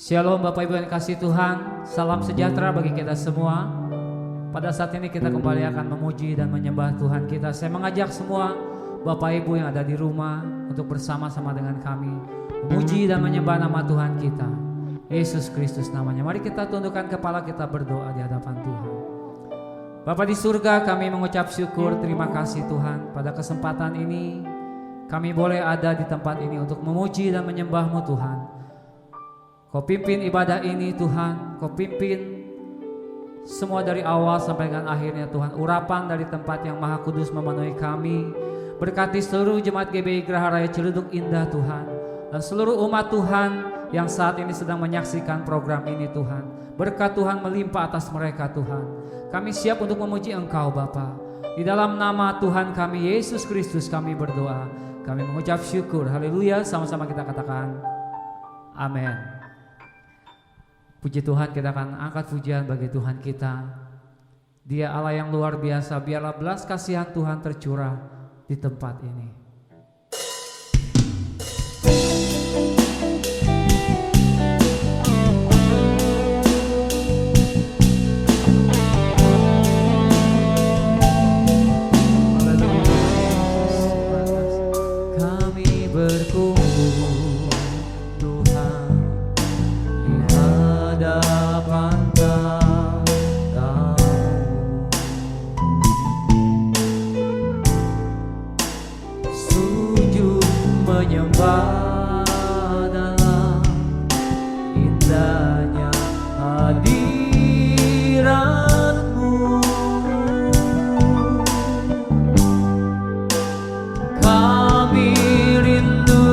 Shalom Bapak Ibu yang kasih Tuhan, salam sejahtera bagi kita semua. Pada saat ini kita kembali akan memuji dan menyembah Tuhan kita. Saya mengajak semua Bapak Ibu yang ada di rumah untuk bersama-sama dengan kami memuji dan menyembah nama Tuhan kita, Yesus Kristus namanya. Mari kita tundukkan kepala, kita berdoa di hadapan Tuhan. Bapa di surga, kami mengucap syukur, terima kasih Tuhan. Pada kesempatan ini kami boleh ada di tempat ini untuk memuji dan menyembah-Mu Tuhan. Kau pimpin ibadah ini Tuhan, Kau pimpin semua dari awal sampai dengan akhirnya Tuhan. Urapan dari tempat yang maha kudus memenuhi kami. Berkati seluruh jemaat GBI Geraha Raya Ciledug Indah Tuhan, dan seluruh umat Tuhan yang saat ini sedang menyaksikan program ini Tuhan. Berkat Tuhan melimpah atas mereka Tuhan. Kami siap untuk memuji Engkau Bapa. Di dalam nama Tuhan kami Yesus Kristus kami berdoa. Kami mengucap syukur. Haleluya. Sama-sama kita katakan amin. Puji Tuhan, kita akan angkat pujian bagi Tuhan kita. Dia Allah yang luar biasa. Biarlah belas kasihan Tuhan tercurah di tempat ini. Kami berkumpul Tuhan di hadapan Tamu, sujud menyembah dalam indahnya hadirat-Mu. Kami rindu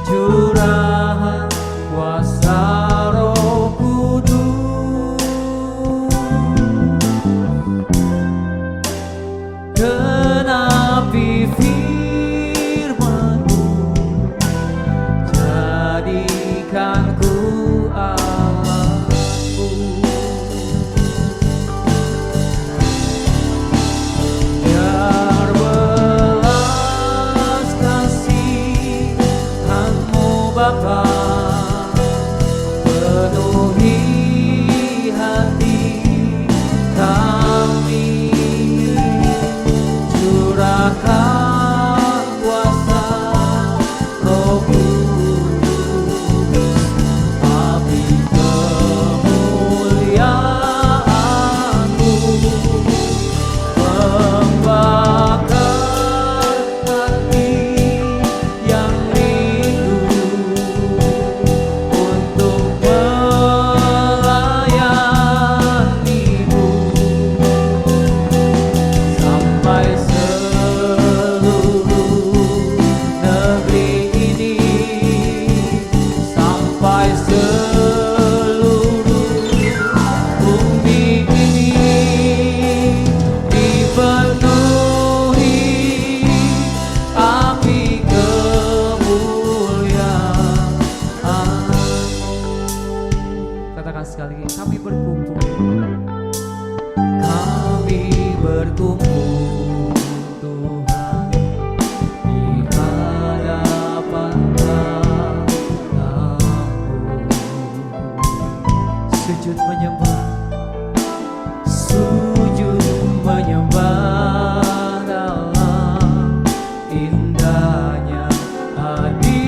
curahan kuasa Roh Kudus, genapi firman-Mu, jadikan ku Allahku. Biar belas kasihan-Mu Bapa penuhi hati kami, curahkan kuasa Roh Kudus, api kemuliaan-Mu membakar hati yang rindu untuk melayani-Mu, sampai seluruh negeri ini, sampai seluruh bumi ini dipenuhi api kemuliaan-Mu. Katakan sekali lagi, kami berkumpul. Kami berkumpul Tuhan di hadapan Tamu, sujud menyembah, sujud menyembah dalam indahnya hadirat-Mu.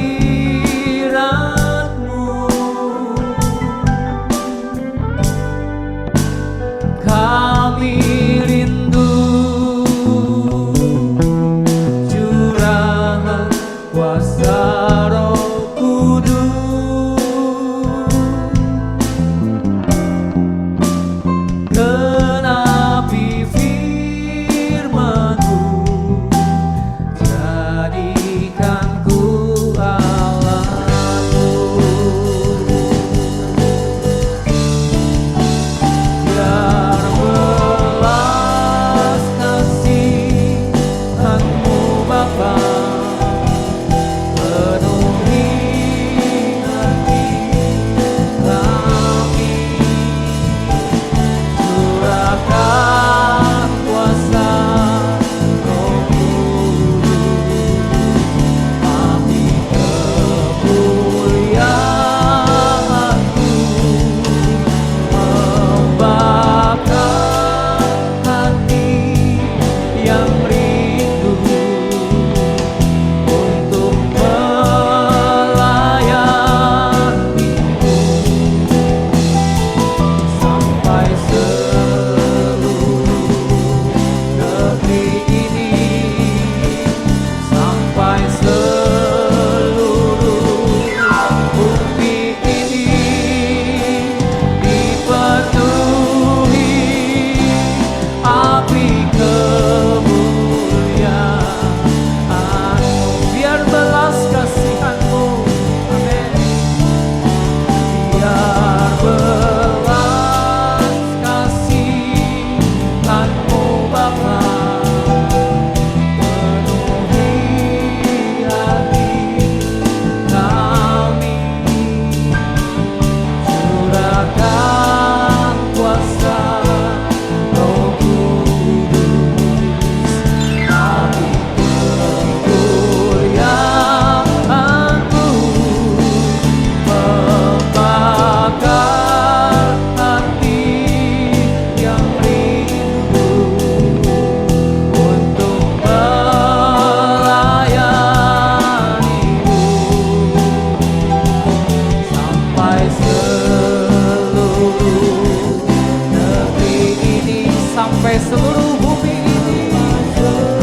sampai seluruh bumi ini.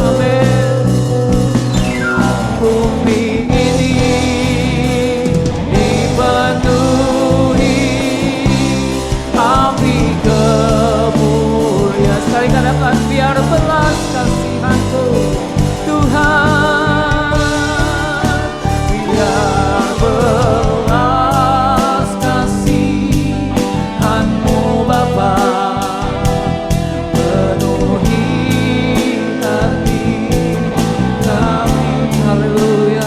Amin. Bumi ini dipenuhi api kemuliaan. Sekali katakan, biar belas kasihan-Ku Tuhan, biar belas kasihan-Mu Bapa penuhi hati kami. Haleluya.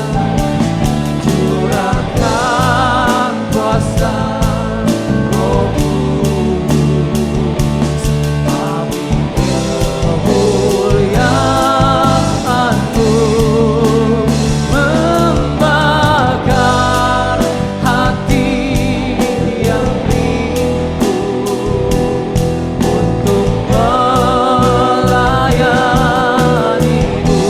Curahkan kuasa Roh Kudus, api kemuliaan-Mu membakar hati yang rindu untuk melayani-Mu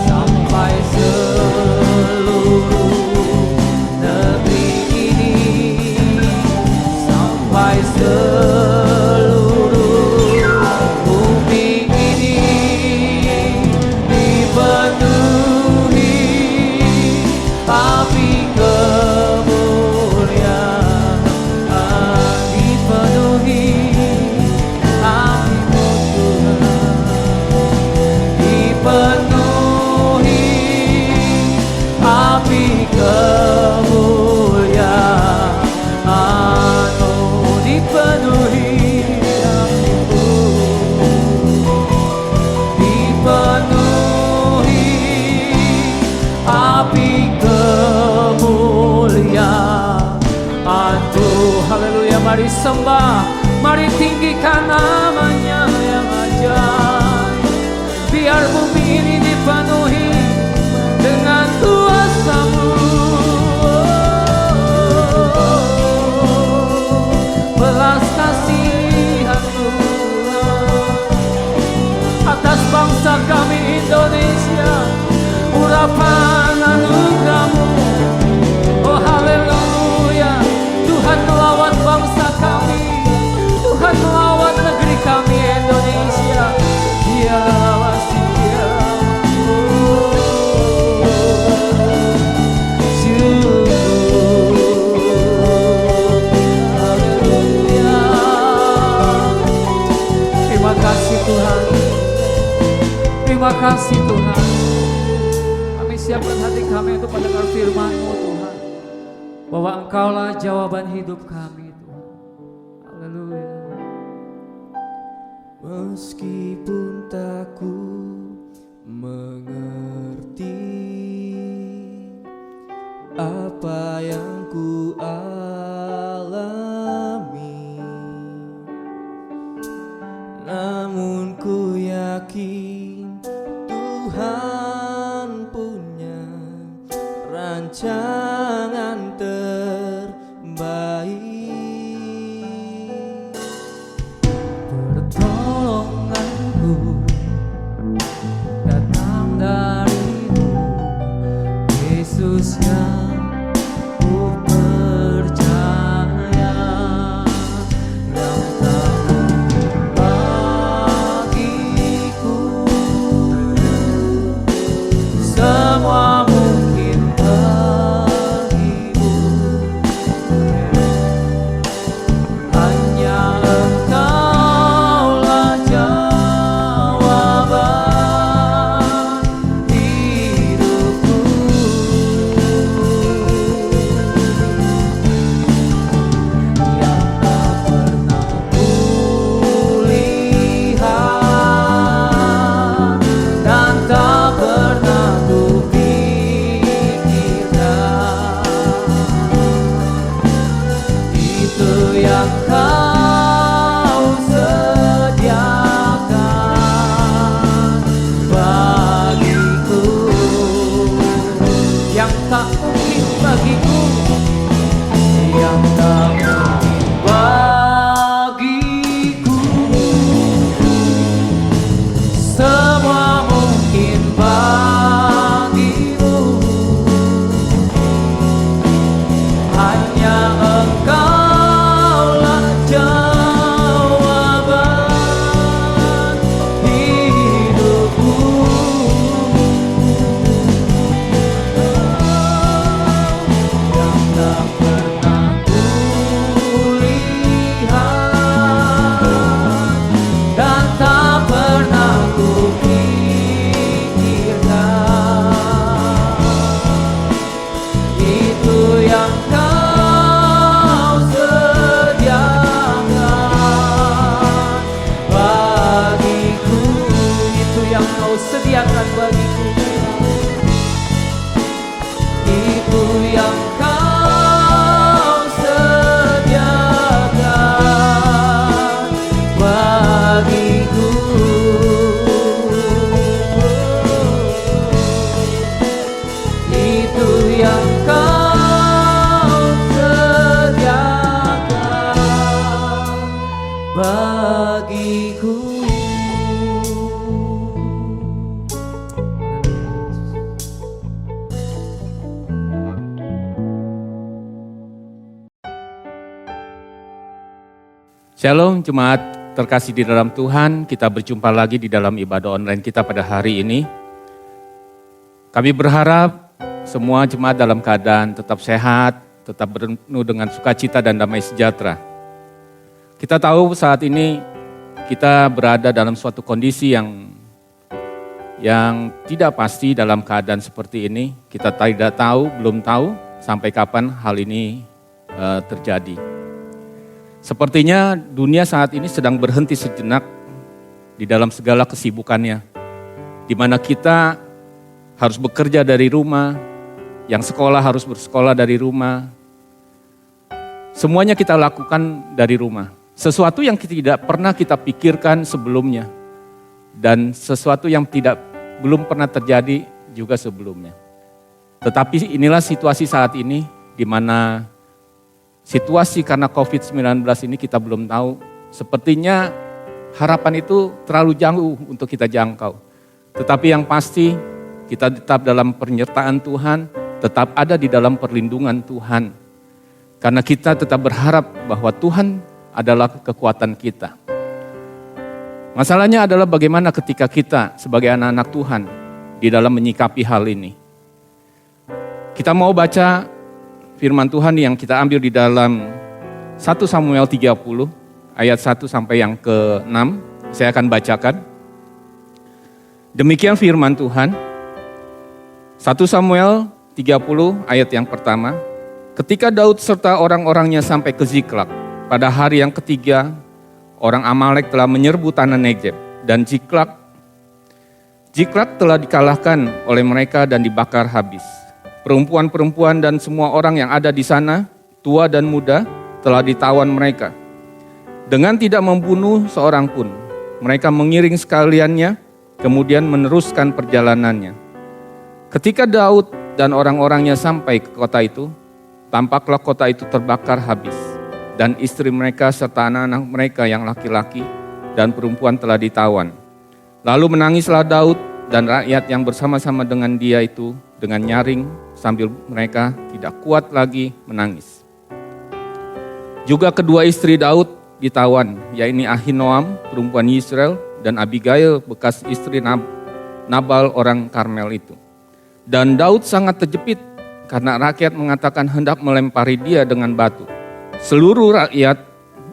sampai seluruh negeri ini, sampai seluruh bumi ini dipenuhi api kemuliaan, dipenuhi api Tuhan, dipenuhi api kemuliaan-Mu, dipenuhi api-Mu, dipenuhi api kemuliaan-Mu. Haleluya, mari sembah, mari tinggikan namanya yang ajaib. Biar bumi ini dipenuhi dengan kuasa-Mu. Belas kasihan-Mu atas bangsa kami Indonesia, urapan anugerah-Mu. Oh haleluya, Tuhan melawat bangsa kami, Tuhan melawat negeri kami Indonesia. Dialah haleluya. Terima kasih Tuhan, terima kasih Tuhan. Kami siapkan hati kami untuk mendengar firman-Mu Tuhan, bahwa Engkaulah jawaban hidup kami Tuhan. Haleluya. Meskipun tak ku mengerti apa yang ku alami, namun ku yakin Tuhan punya rancangan terbaik. Pertolonganku datang dari-Mu, Yesus yang ku percaya, yang tak bagiku bagiku. Shalom jemaat terkasih di dalam Tuhan, kita berjumpa lagi di dalam ibadah online kita pada hari ini. Kami berharap semua jemaat dalam keadaan tetap sehat, tetap penuh dengan sukacita dan damai sejahtera. Kita tahu saat ini kita berada dalam suatu kondisi yang tidak pasti dalam keadaan seperti ini. Kita tidak tahu, belum tahu sampai kapan hal ini terjadi. Sepertinya dunia saat ini sedang berhenti sejenak di dalam segala kesibukannya, di mana kita harus bekerja dari rumah, yang sekolah harus bersekolah dari rumah. Semuanya kita lakukan dari rumah. Sesuatu yang tidak pernah kita pikirkan sebelumnya, dan sesuatu yang belum pernah terjadi juga sebelumnya. Tetapi inilah situasi saat ini, di mana situasi karena COVID-19 ini kita belum tahu. Sepertinya harapan itu terlalu jauh untuk kita jangkau. Tetapi yang pasti kita tetap dalam penyertaan Tuhan, tetap ada di dalam perlindungan Tuhan. Karena kita tetap berharap bahwa Tuhan adalah kekuatan kita. Masalahnya adalah bagaimana ketika kita sebagai anak-anak Tuhan di dalam menyikapi hal ini. Kita mau baca firman Tuhan yang kita ambil di dalam 1 Samuel 30 ayat 1 sampai yang ke-6. Saya akan bacakan. Demikian firman Tuhan. 1 Samuel 30 ayat yang pertama. Ketika Daud serta orang-orangnya sampai ke Ziklag, pada hari yang ketiga, orang Amalek telah menyerbu tanah Negeb dan Ziklag telah dikalahkan oleh mereka dan dibakar habis. Perempuan-perempuan dan semua orang yang ada di sana, tua dan muda, telah ditawan mereka. Dengan tidak membunuh seorang pun, mereka mengiring sekaliannya, kemudian meneruskan perjalanannya. Ketika Daud dan orang-orangnya sampai ke kota itu, tampaklah kota itu terbakar habis, dan istri mereka serta anak-anak mereka yang laki-laki dan perempuan telah ditawan. Lalu menangislah Daud dan rakyat yang bersama-sama dengan dia itu dengan nyaring sambil mereka tidak kuat lagi menangis. Juga kedua istri Daud ditawan, yaitu Ahinoam perempuan Yisrael dan Abigail bekas istri Nabal orang Karmel itu. Dan Daud sangat terjepit karena rakyat mengatakan hendak melempari dia dengan batu. Seluruh rakyat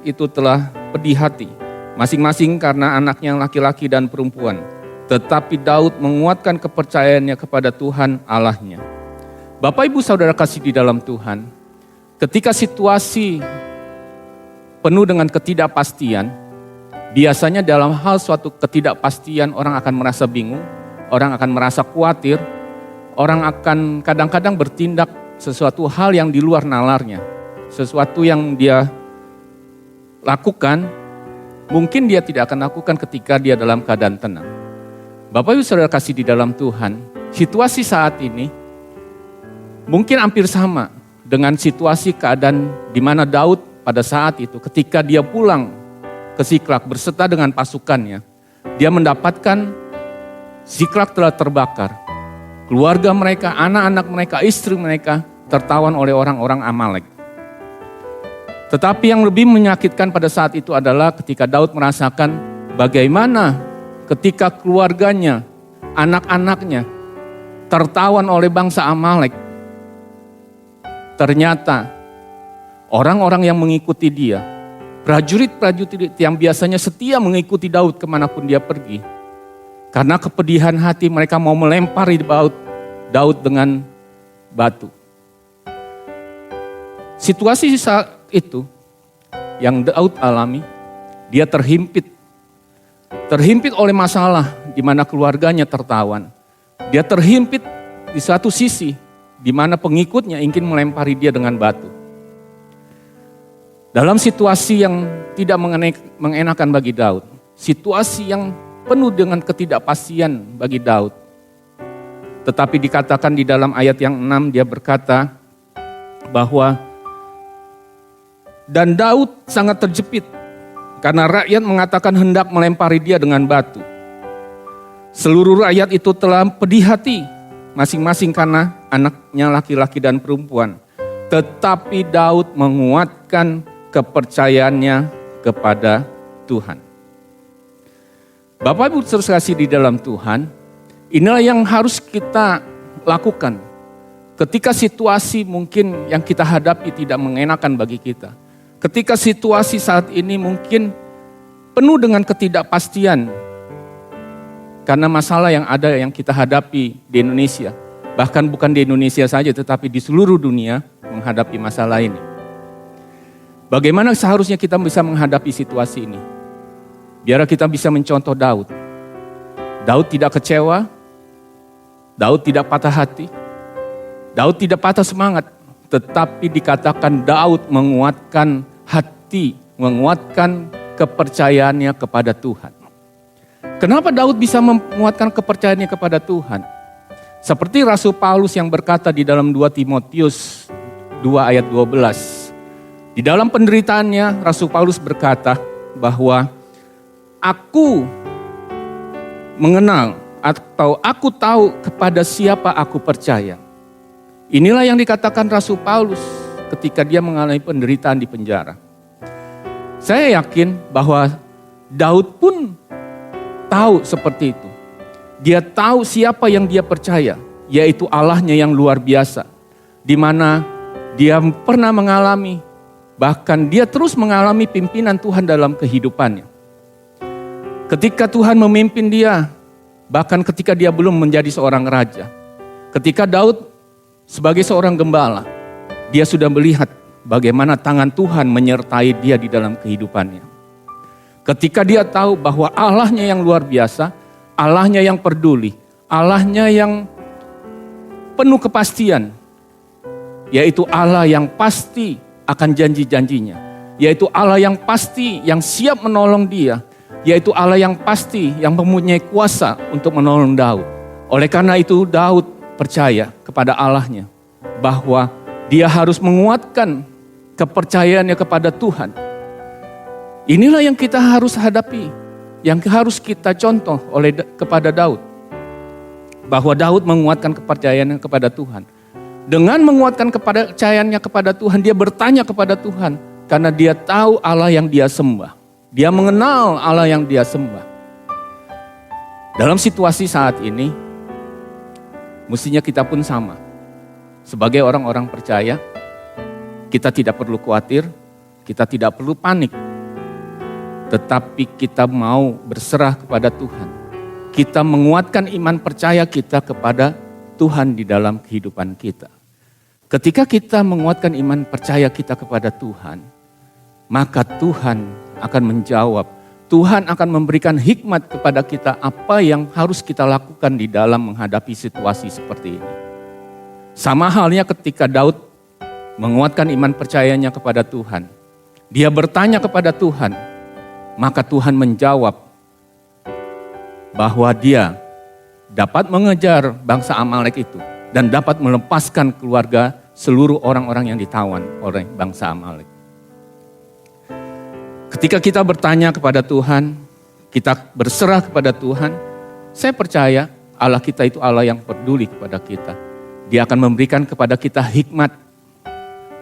itu telah pedih hati, masing-masing karena anaknya yang laki-laki dan perempuan. Tetapi Daud menguatkan kepercayaannya kepada Tuhan Allahnya. Bapak Ibu Saudara kasih di dalam Tuhan, ketika situasi penuh dengan ketidakpastian, biasanya dalam hal suatu ketidakpastian orang akan merasa bingung, orang akan merasa khawatir, orang akan kadang-kadang bertindak sesuatu hal yang di luar nalarnya. Sesuatu yang dia lakukan, mungkin dia tidak akan lakukan ketika dia dalam keadaan tenang. Bapak Ibu Saudara kasih di dalam Tuhan, situasi saat ini mungkin hampir sama dengan situasi keadaan di mana Daud pada saat itu ketika dia pulang ke Ziklag berserta dengan pasukannya. Dia mendapatkan Ziklag telah terbakar. Keluarga mereka, anak-anak mereka, istri mereka tertawan oleh orang-orang Amalek. Tetapi yang lebih menyakitkan pada saat itu adalah ketika Daud merasakan bagaimana ketika keluarganya, anak-anaknya tertawan oleh bangsa Amalek. Ternyata orang-orang yang mengikuti dia, prajurit-prajurit yang biasanya setia mengikuti Daud kemanapun dia pergi. Karena kepedihan hati mereka mau melempari Daud dengan batu. Situasi saat itu yang Daud alami, dia terhimpit oleh masalah di mana keluarganya tertawan. Dia terhimpit di satu sisi di mana pengikutnya ingin melempari dia dengan batu. Dalam situasi yang tidak mengenakan bagi Daud, situasi yang penuh dengan ketidakpastian bagi Daud. Tetapi dikatakan di dalam ayat yang 6 dia berkata bahwa dan Daud sangat terjepit karena rakyat mengatakan hendak melempari dia dengan batu. Seluruh rakyat itu telah pedih hati, masing-masing karena anaknya laki-laki dan perempuan. Tetapi Daud menguatkan kepercayaannya kepada Tuhan. Bapak Ibu terkasih di dalam Tuhan, inilah yang harus kita lakukan. Ketika situasi mungkin yang kita hadapi tidak mengenakan bagi kita. Ketika situasi saat ini mungkin penuh dengan ketidakpastian. Karena masalah yang ada yang kita hadapi di Indonesia. Bahkan bukan di Indonesia saja tetapi di seluruh dunia menghadapi masalah ini. Bagaimana seharusnya kita bisa menghadapi situasi ini? Biar kita bisa mencontoh Daud. Daud tidak kecewa. Daud tidak patah hati. Daud tidak patah semangat. Tetapi dikatakan Daud menguatkan hati, menguatkan kepercayaannya kepada Tuhan. Kenapa Daud bisa menguatkan kepercayaannya kepada Tuhan? Seperti Rasul Paulus yang berkata di dalam 2 Timotius 2 ayat 12. Di dalam penderitaannya Rasul Paulus berkata bahwa aku mengenal atau aku tahu kepada siapa aku percaya. Inilah yang dikatakan Rasul Paulus ketika dia mengalami penderitaan di penjara. Saya yakin bahwa Daud pun tahu seperti itu. Dia tahu siapa yang dia percaya, yaitu Allahnya yang luar biasa. Di mana dia pernah mengalami, bahkan dia terus mengalami pimpinan Tuhan dalam kehidupannya. Ketika Tuhan memimpin dia, bahkan ketika dia belum menjadi seorang raja. Ketika Daud sebagai seorang gembala, dia sudah melihat bagaimana tangan Tuhan menyertai dia di dalam kehidupannya. Ketika dia tahu bahwa Allahnya yang luar biasa, Allahnya yang peduli, Allahnya yang penuh kepastian, yaitu Allah yang pasti akan janji-janjinya, yaitu Allah yang pasti yang siap menolong dia, yaitu Allah yang pasti yang mempunyai kuasa untuk menolong Daud. Oleh karena itu Daud percaya kepada Allahnya bahwa dia harus menguatkan kepercayaannya kepada Tuhan. Inilah yang kita harus hadapi, yang harus kita contoh kepada Daud. Bahwa Daud menguatkan kepercayaannya kepada Tuhan. Dengan menguatkan kepercayaannya kepada Tuhan, dia bertanya kepada Tuhan. Karena dia tahu Allah yang dia sembah. Dia mengenal Allah yang dia sembah. Dalam situasi saat ini, mestinya kita pun sama. Sebagai orang-orang percaya, kita tidak perlu khawatir, kita tidak perlu panik. Tetapi kita mau berserah kepada Tuhan. Kita menguatkan iman percaya kita kepada Tuhan di dalam kehidupan kita. Ketika kita menguatkan iman percaya kita kepada Tuhan, maka Tuhan akan menjawab. Tuhan akan memberikan hikmat kepada kita apa yang harus kita lakukan di dalam menghadapi situasi seperti ini. Sama halnya ketika Daud menguatkan iman percayanya kepada Tuhan. Dia bertanya kepada Tuhan, maka Tuhan menjawab bahwa dia dapat mengejar bangsa Amalek itu dan dapat melepaskan keluarga seluruh orang-orang yang ditawan oleh bangsa Amalek. Ketika kita bertanya kepada Tuhan, kita berserah kepada Tuhan, saya percaya Allah kita itu Allah yang peduli kepada kita. Dia akan memberikan kepada kita hikmat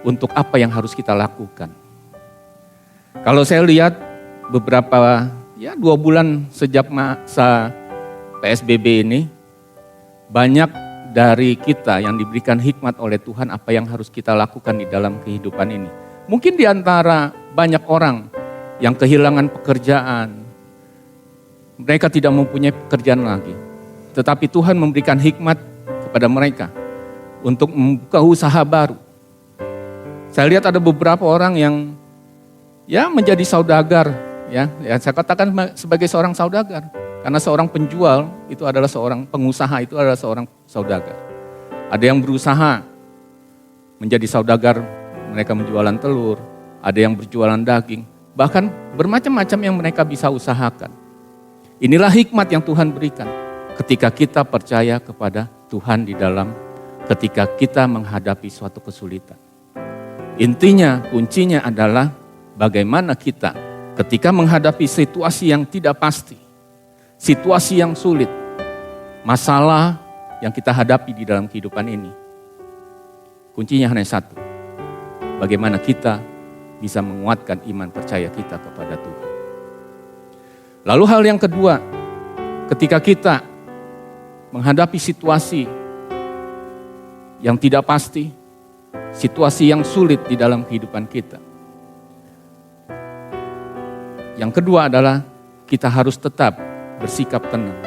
untuk apa yang harus kita lakukan. Kalau saya lihat beberapa 2 bulan sejak masa PSBB ini, banyak dari kita yang diberikan hikmat oleh Tuhan apa yang harus kita lakukan di dalam kehidupan ini. Mungkin di antara banyak orang yang kehilangan pekerjaan, mereka tidak mempunyai pekerjaan lagi. Tetapi Tuhan memberikan hikmat kepada mereka untuk membuka usaha baru. Saya lihat ada beberapa orang yang menjadi saudagar. Ya, saya katakan sebagai seorang saudagar. Karena seorang penjual itu adalah seorang pengusaha, itu adalah seorang saudagar. Ada yang berusaha menjadi saudagar, mereka menjualan telur. Ada yang berjualan daging. Bahkan bermacam-macam yang mereka bisa usahakan. Inilah hikmat yang Tuhan berikan ketika kita percaya kepada Tuhan di dalam ketika kita menghadapi suatu kesulitan. Intinya, kuncinya adalah bagaimana kita ketika menghadapi situasi yang tidak pasti, situasi yang sulit, masalah yang kita hadapi di dalam kehidupan ini, kuncinya hanya satu: bagaimana kita bisa menguatkan iman percaya kita kepada Tuhan. Lalu hal yang kedua, ketika kita menghadapi situasi yang tidak pasti, situasi yang sulit di dalam kehidupan kita, yang kedua adalah kita harus tetap bersikap tenang.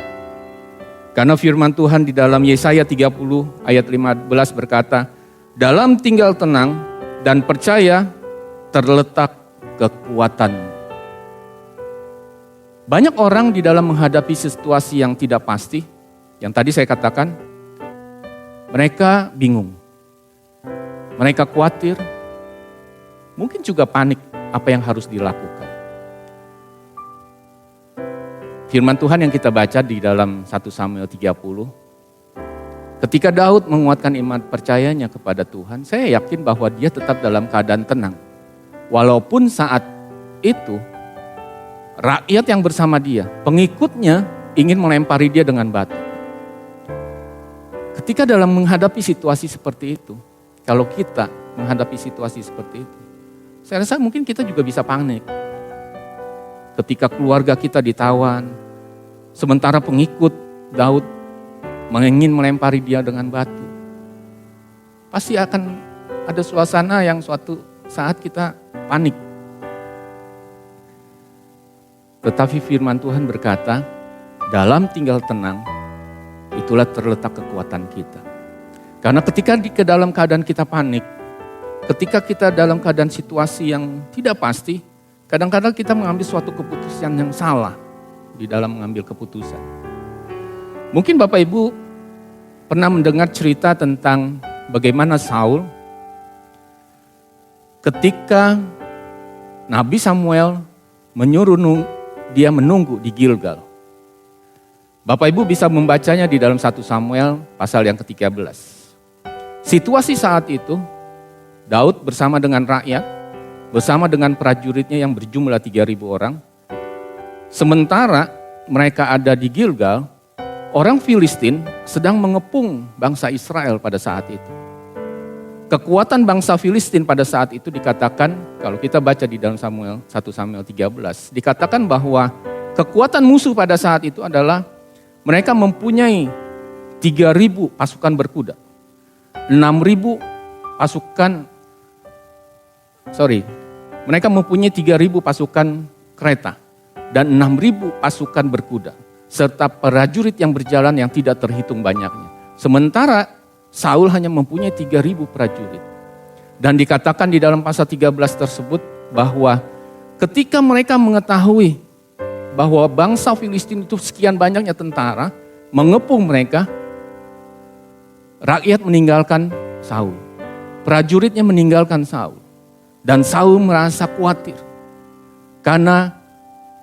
Karena firman Tuhan di dalam Yesaya 30 ayat 15 berkata, dalam tinggal tenang dan percaya terletak kekuatan. Banyak orang di dalam menghadapi situasi yang tidak pasti, yang tadi saya katakan, mereka bingung, mereka khawatir, mungkin juga panik apa yang harus dilakukan. Firman Tuhan yang kita baca di dalam 1 Samuel 30, ketika Daud menguatkan iman percayanya kepada Tuhan, saya yakin bahwa dia tetap dalam keadaan tenang. Walaupun saat itu, rakyat yang bersama dia, pengikutnya ingin melempari dia dengan batu. Ketika dalam menghadapi situasi seperti itu, kalau kita menghadapi situasi seperti itu, saya rasa mungkin kita juga bisa panik. Ketika keluarga kita ditawan, sementara pengikut Daud ingin melempari dia dengan batu. Pasti akan ada suasana yang suatu saat kita panik. Tetapi firman Tuhan berkata, dalam tinggal tenang, itulah terletak kekuatan kita. Karena ketika ke dalam keadaan kita panik, ketika kita dalam keadaan situasi yang tidak pasti, kadang-kadang kita mengambil suatu keputusan yang salah di dalam mengambil keputusan. Mungkin Bapak Ibu pernah mendengar cerita tentang bagaimana Saul ketika Nabi Samuel menyuruh dia menunggu di Gilgal. Bapak Ibu bisa membacanya di dalam 1 Samuel pasal yang ke-13. Situasi saat itu, Daud bersama dengan rakyat, bersama dengan prajuritnya yang berjumlah 3.000 orang. Sementara mereka ada di Gilgal, orang Filistin sedang mengepung bangsa Israel pada saat itu. Kekuatan bangsa Filistin pada saat itu dikatakan, kalau kita baca di dalam 1 Samuel 13, dikatakan bahwa kekuatan musuh pada saat itu adalah mereka mempunyai 3.000 pasukan berkuda, 6.000 pasukan, mereka mempunyai 3.000 pasukan kereta dan 6.000 pasukan berkuda, serta prajurit yang berjalan yang tidak terhitung banyaknya. Sementara Saul hanya mempunyai 3.000 prajurit. Dan dikatakan di dalam pasal 13 tersebut bahwa ketika mereka mengetahui bahwa bangsa Filistin itu sekian banyaknya tentara mengepung mereka, rakyat meninggalkan Saul. Prajuritnya meninggalkan Saul. Dan Saul merasa khawatir. Karena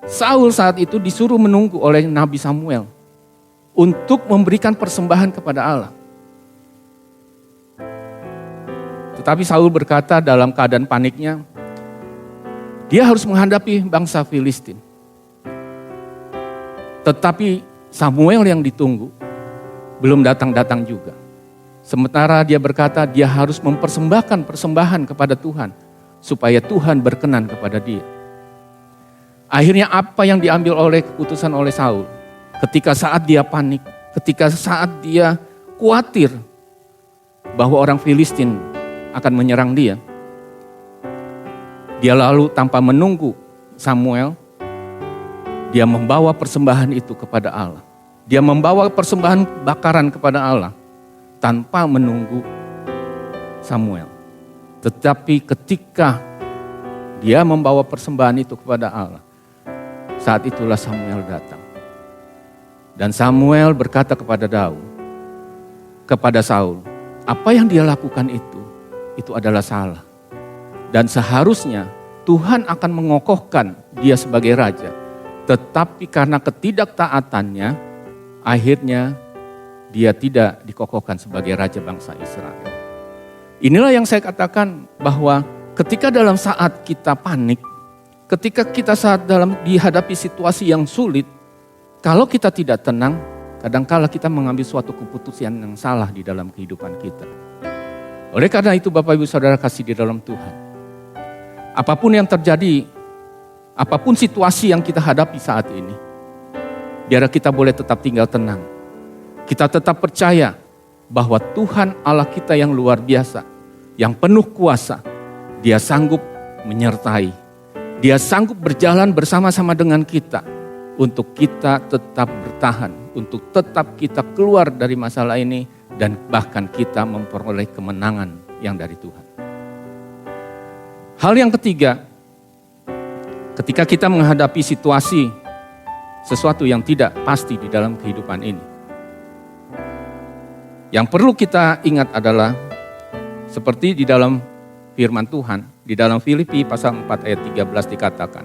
Saul saat itu disuruh menunggu oleh Nabi Samuel untuk memberikan persembahan kepada Allah. Tetapi Saul berkata dalam keadaan paniknya, dia harus menghadapi bangsa Filistin. Tetapi Samuel yang ditunggu belum datang-datang juga. Sementara dia berkata dia harus mempersembahkan persembahan kepada Tuhan supaya Tuhan berkenan kepada dia. Akhirnya apa yang diambil oleh keputusan oleh Saul ketika saat dia panik, ketika saat dia khawatir bahwa orang Filistin akan menyerang dia. Dia lalu tanpa menunggu Samuel, dia membawa persembahan itu kepada Allah. Dia membawa persembahan bakaran kepada Allah tanpa menunggu Samuel. Tetapi ketika dia membawa persembahan itu kepada Allah, saat itulah Samuel datang. Dan Samuel berkata kepada Saul, apa yang dia lakukan itu adalah salah. Dan seharusnya Tuhan akan mengokohkan dia sebagai raja. Tetapi karena ketidaktaatannya, akhirnya dia tidak dikokohkan sebagai raja bangsa Israel. Inilah yang saya katakan bahwa ketika dalam saat kita panik, ketika kita saat dihadapi situasi yang sulit, kalau kita tidak tenang, kadangkala kita mengambil suatu keputusan yang salah di dalam kehidupan kita. Oleh karena itu Bapak Ibu Saudara kasih di dalam Tuhan, apapun yang terjadi, apapun situasi yang kita hadapi saat ini, biar kita boleh tetap tinggal tenang. Kita tetap percaya bahwa Tuhan Allah kita yang luar biasa, yang penuh kuasa, Dia sanggup menyertai. Dia sanggup berjalan bersama-sama dengan kita untuk kita tetap bertahan, untuk tetap kita keluar dari masalah ini dan bahkan kita memperoleh kemenangan yang dari Tuhan. Hal yang ketiga, ketika kita menghadapi situasi sesuatu yang tidak pasti di dalam kehidupan ini, yang perlu kita ingat adalah seperti di dalam firman Tuhan, di dalam Filipi pasal 4 ayat 13 dikatakan,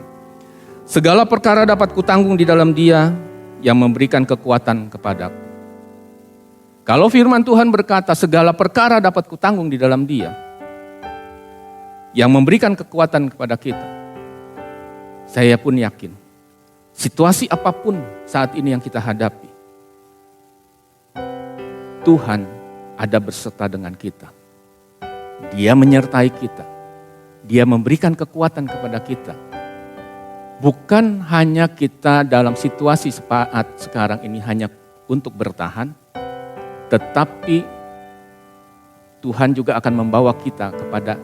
segala perkara dapat kutanggung di dalam Dia yang memberikan kekuatan kepadaku. Kalau firman Tuhan berkata segala perkara dapat kutanggung di dalam Dia yang memberikan kekuatan kepada kita, saya pun yakin situasi apapun saat ini yang kita hadapi, Tuhan ada berserta dengan kita. Dia menyertai kita. Dia memberikan kekuatan kepada kita. Bukan hanya kita dalam situasi saat sekarang ini hanya untuk bertahan, tetapi Tuhan juga akan membawa kita kepada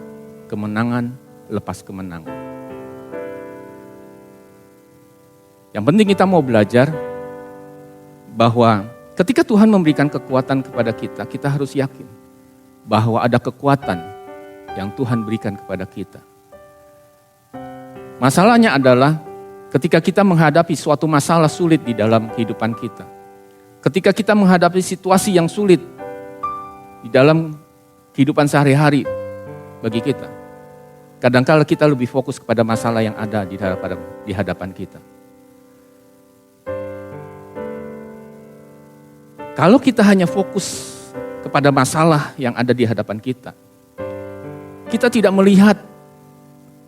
kemenangan lepas kemenangan. Yang penting kita mau belajar bahwa ketika Tuhan memberikan kekuatan kepada kita, kita harus yakin bahwa ada kekuatan yang Tuhan berikan kepada kita. Masalahnya adalah ketika kita menghadapi suatu masalah sulit di dalam kehidupan kita, ketika kita menghadapi situasi yang sulit di dalam kehidupan sehari-hari bagi kita, kadang-kala kita lebih fokus kepada masalah yang ada di hadapan kita. Kalau kita hanya fokus kepada masalah yang ada di hadapan kita, kita tidak melihat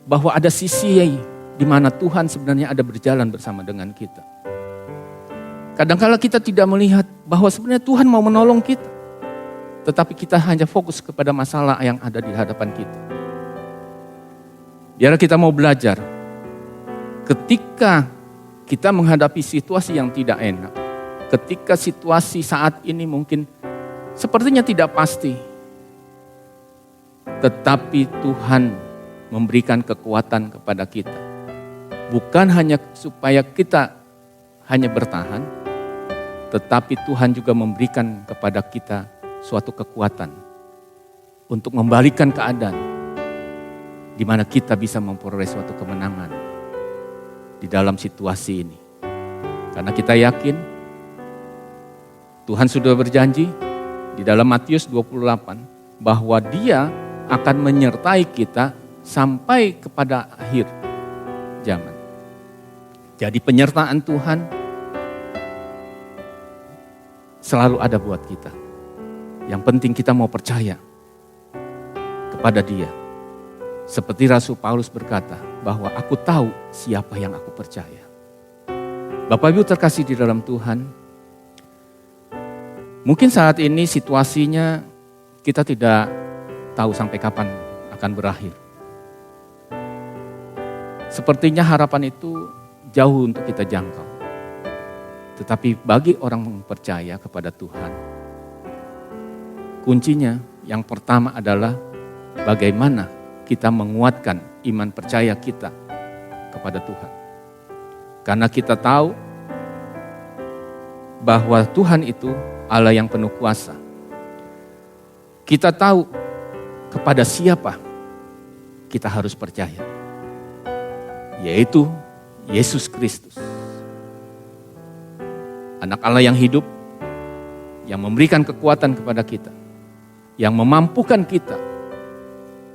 bahwa ada sisi di mana Tuhan sebenarnya ada berjalan bersama dengan kita. Kadang-kala kita tidak melihat bahwa sebenarnya Tuhan mau menolong kita, tetapi kita hanya fokus kepada masalah yang ada di hadapan kita. Biar kita mau belajar, ketika kita menghadapi situasi yang tidak enak, ketika situasi saat ini mungkin sepertinya tidak pasti, tetapi Tuhan memberikan kekuatan kepada kita. Bukan hanya supaya kita hanya bertahan, tetapi Tuhan juga memberikan kepada kita suatu kekuatan untuk membalikan keadaan di mana kita bisa memperoleh suatu kemenangan di dalam situasi ini. Karena kita yakin Tuhan sudah berjanji di dalam Matius 28 bahwa Dia akan menyertai kita sampai kepada akhir zaman. Jadi penyertaan Tuhan selalu ada buat kita. Yang penting kita mau percaya kepada Dia. Seperti Rasul Paulus berkata bahwa aku tahu siapa yang aku percaya. Bapak Ibu terkasih di dalam Tuhan, mungkin saat ini situasinya kita tidak tahu sampai kapan akan berakhir. Sepertinya harapan itu jauh untuk kita jangkau. Tetapi bagi orang yang percaya kepada Tuhan, kuncinya yang pertama adalah bagaimana kita menguatkan iman percaya kita kepada Tuhan. Karena kita tahu bahwa Tuhan itu Allah yang penuh kuasa. Kita tahu kepada siapa kita harus percaya, yaitu Yesus Kristus, Anak Allah yang hidup, yang memberikan kekuatan kepada kita, yang memampukan kita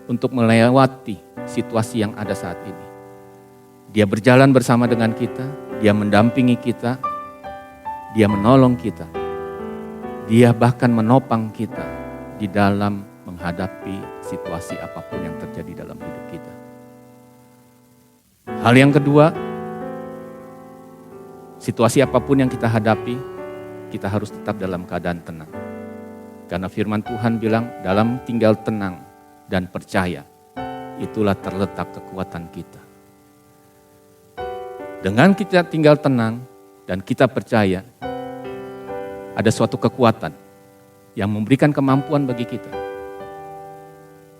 untuk melewati situasi yang ada saat ini. Dia berjalan bersama dengan kita, Dia mendampingi kita, Dia menolong kita, Dia bahkan menopang kita di dalam menghadapi situasi apapun yang terjadi dalam hidup kita. Hal yang kedua, situasi apapun yang kita hadapi, kita harus tetap dalam keadaan tenang. Karena firman Tuhan bilang, dalam tinggal tenang dan percaya, itulah terletak kekuatan kita. Dengan kita tinggal tenang dan kita percaya, ada suatu kekuatan yang memberikan kemampuan bagi kita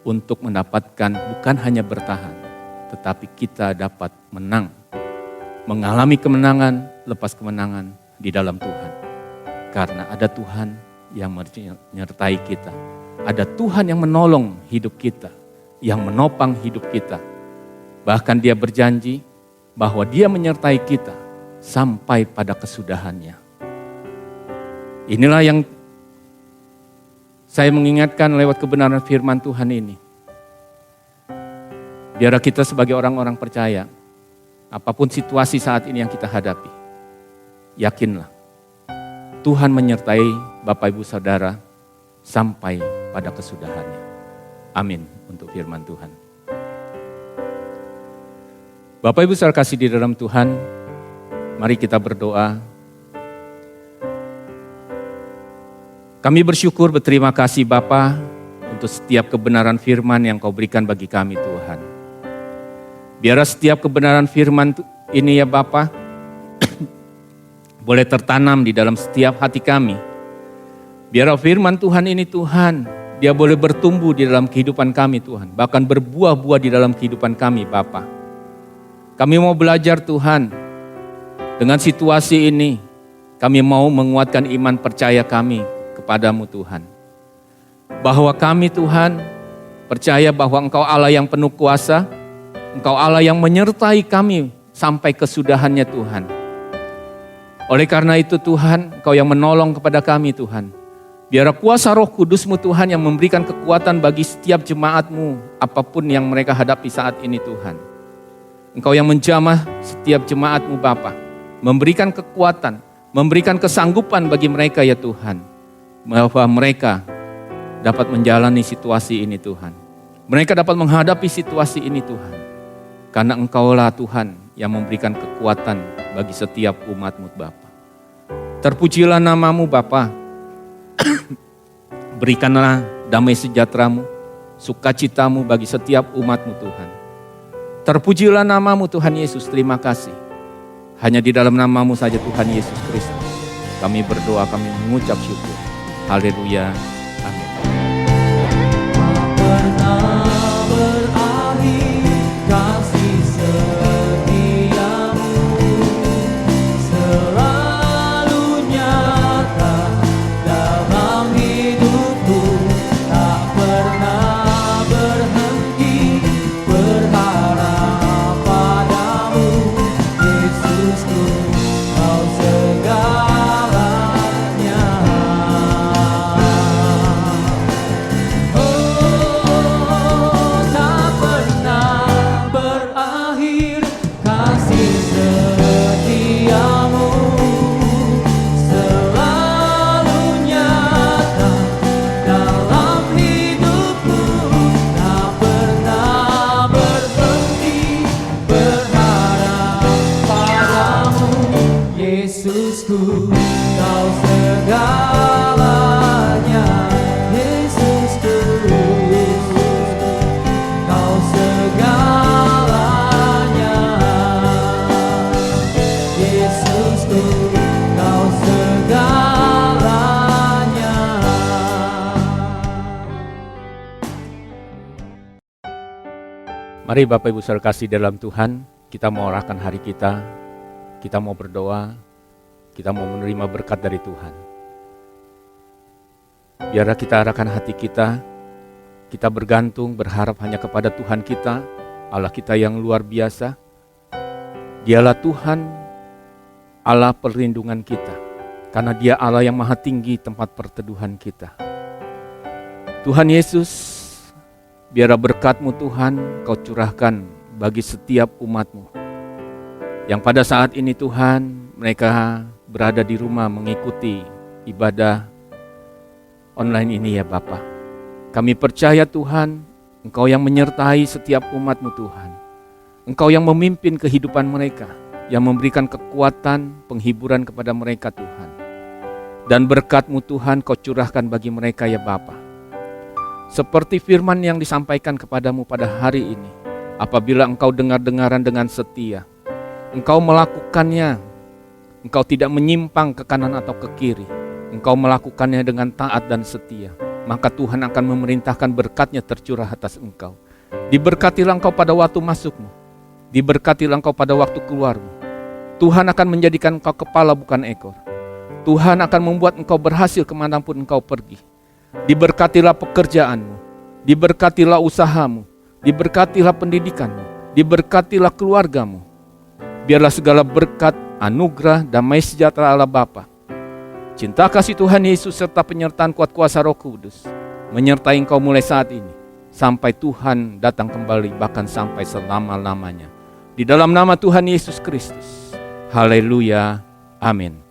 untuk mendapatkan bukan hanya bertahan, tetapi kita dapat menang, mengalami kemenangan lepas kemenangan di dalam Tuhan. Karena ada Tuhan yang menyertai kita, ada Tuhan yang menolong hidup kita, yang menopang hidup kita. Bahkan Dia berjanji bahwa Dia menyertai kita sampai pada kesudahannya. Inilah yang saya mengingatkan lewat kebenaran firman Tuhan ini. Biar kita sebagai orang-orang percaya, apapun situasi saat ini yang kita hadapi, yakinlah Tuhan menyertai Bapak Ibu Saudara sampai pada kesudahannya. Amin untuk firman Tuhan. Bapak Ibu Saudara kasih di dalam Tuhan, mari kita berdoa. Kami bersyukur, berterima kasih Bapa untuk setiap kebenaran firman yang Kau berikan bagi kami Tuhan. Biar setiap kebenaran firman ini ya Bapa, boleh tertanam di dalam setiap hati kami. Biar firman Tuhan ini Tuhan, dia boleh bertumbuh di dalam kehidupan kami Tuhan. Bahkan berbuah-buah di dalam kehidupan kami Bapa. Kami mau belajar Tuhan, dengan situasi ini, kami mau menguatkan iman percaya kami kepadamu Tuhan. Bahwa kami Tuhan percaya bahwa Engkau Allah yang penuh kuasa, Engkau Allah yang menyertai kami sampai kesudahannya Tuhan. Oleh karena itu Tuhan, Engkau yang menolong kepada kami Tuhan. Biar kuasa Roh Kudus-Mu Tuhan yang memberikan kekuatan bagi setiap jemaat-Mu, apapun yang mereka hadapi saat ini Tuhan. Engkau yang menjamah setiap jemaat-Mu Bapa, memberikan kekuatan, memberikan kesanggupan bagi mereka ya Tuhan. Bahwa mereka dapat menjalani situasi ini Tuhan. Mereka dapat menghadapi situasi ini Tuhan. Karena Engkaulah Tuhan yang memberikan kekuatan bagi setiap umat-Mu Bapa. Terpujilah nama-Mu Bapa. Berikanlah damai sejahtera-Mu, sukacita-Mu bagi setiap umat-Mu Tuhan. Terpujilah nama-Mu Tuhan Yesus, terima kasih. Hanya di dalam nama-Mu saja Tuhan Yesus Kristus. Kami berdoa, kami mengucap syukur. Haleluya. Amin. Pernah berakhir kasih setiamu, selalu nyata dalam hidupku, tak pernah berhenti berharap padamu, Yesusku, Kau segalanya. Yesusku, Kau segalanya. Yesusku, Kau segalanya. Yesusku, Kau segalanya. Mari Bapak Ibu Saudara kasih dalam Tuhan, kita mau arahkan hari kita mau berdoa, kita mau menerima berkat dari Tuhan. Biarlah kita arahkan hati kita bergantung, berharap hanya kepada Tuhan kita, Allah kita yang luar biasa. Dialah Tuhan, Allah perlindungan kita, karena Dia Allah yang maha tinggi tempat perteduhan kita. Tuhan Yesus, biarlah berkat-Mu Tuhan Kau curahkan bagi setiap umat-Mu. Yang pada saat ini Tuhan, mereka berada di rumah mengikuti ibadah online ini ya Bapa. Kami percaya Tuhan, Engkau yang menyertai setiap umat-Mu Tuhan. Engkau yang memimpin kehidupan mereka, yang memberikan kekuatan, penghiburan kepada mereka Tuhan. Dan berkat-Mu Tuhan Kau curahkan bagi mereka ya Bapa. Seperti firman yang disampaikan kepadamu pada hari ini, apabila engkau dengar-dengaran dengan setia, engkau melakukannya, engkau tidak menyimpang ke kanan atau ke kiri, engkau melakukannya dengan taat dan setia, maka Tuhan akan memerintahkan berkat-Nya tercurah atas engkau. Diberkatilah engkau pada waktu masukmu, diberkatilah engkau pada waktu keluarmu. Tuhan akan menjadikan engkau kepala bukan ekor. Tuhan akan membuat engkau berhasil kemanapun engkau pergi. Diberkatilah pekerjaanmu, diberkatilah usahamu, diberkatilah pendidikanmu, diberkatilah keluargamu. Biarlah segala berkat, anugerah, damai sejahtera Allah Bapa, cinta kasih Tuhan Yesus serta penyertaan kuat kuasa Roh Kudus menyertai engkau mulai saat ini sampai Tuhan datang kembali, bahkan sampai selama-lamanya. Di dalam nama Tuhan Yesus Kristus. Haleluya. Amin.